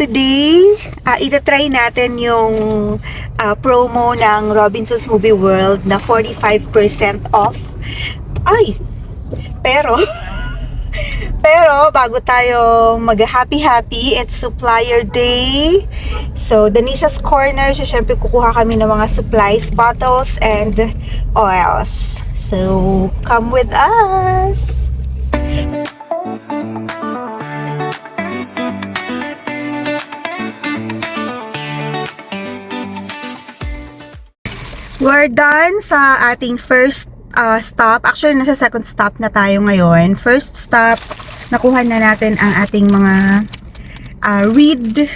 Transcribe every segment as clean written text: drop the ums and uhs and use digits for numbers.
today, itatry natin yung promo ng Robinsons Movie World na 45% off. Ay! Pero, bago tayo mag-happy, it's supplier day. So, Danisha's Corner, so syempre kukuha kami ng mga supplies, bottles, and oils. So, come with us! We're done sa ating first stop. Actually, nasa second stop na tayo ngayon. First stop, nakuha na natin ang ating mga Reed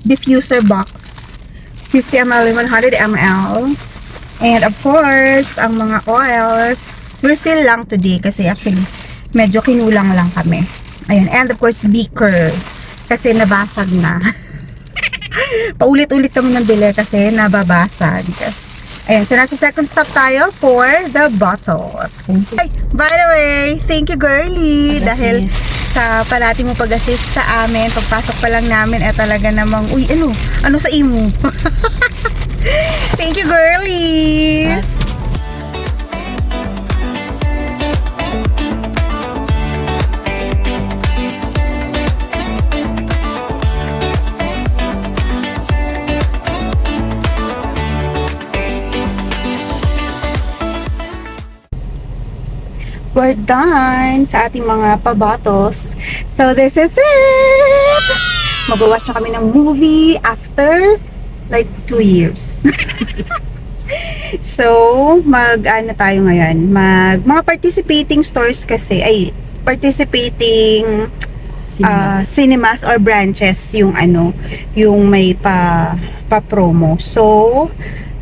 diffuser box. 50 ml, 100 ml. And of course, ang mga oils, refill lang today kasi actually, medyo kinulang lang kami. Ayun. And of course, beaker. Kasi nabasag na. Paulit-ulit kami ng bili kasi nababasag. Ayan, so nasa second stop tayo for the bottles. Ay, by the way, thank you girlie dahil sa parati mo pag-assist sa amin. Pagpasok pa lang namin talaga namang, uy, ano sa imo? Thank you girlie. We're done sa ating mga pa-bottles. So, this is it! Mag-watch na kami ng movie after like 2 years. So, mag-ano tayo ngayon? Mga participating stores kasi, participating cinemas or branches yung yung may pa-promo. So,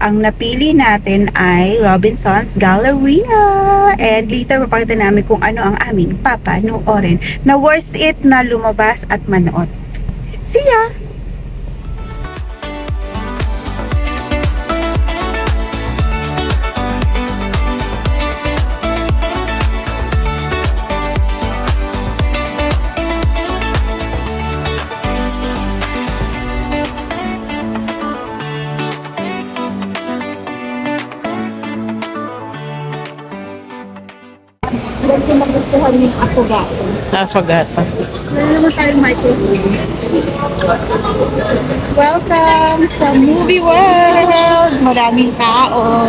ang napili natin ay Robinsons Galleria. And later, papakita namin kung ano ang aming papanoorin na worth it na lumabas at manood. See ya! Doon ko nagustuhan yung affogato. Affogato. Meron naman tayong microphone. Welcome sa Movie World! Maraming tao.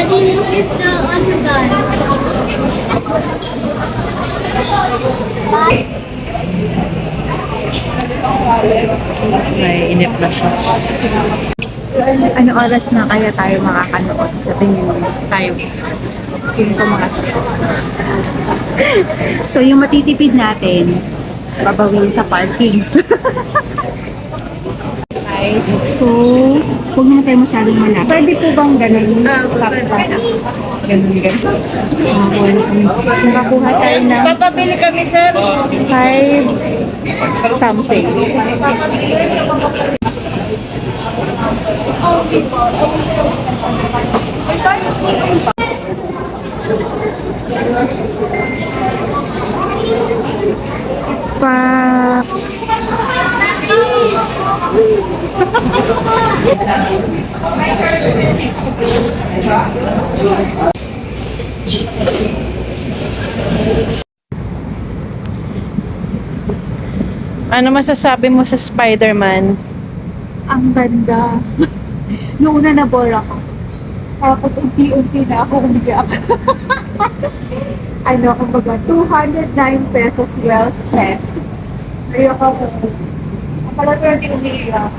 Daddy, look, it's the other guy. Naiinip na siya. Ano oras na kaya tayo makakanood sa tingin mo? Tayo. Feeling ko mga 6. So, yung matitipid natin, babawin sa parking. Right. So, huwag naman tayo masyadong malapit. Pwede po bang ganun? Ganun. Nakakuha tayo ng Papabili kami, sir. 5 something. Ano masasabi mo sa Spider-Man? Ang ganda. Noong una na-bore ako. Tapos unti-unti na ako umiyak. Kumbaga, 209 pesos well spent. Ayoko ko. Ang pala hindi umiiyak.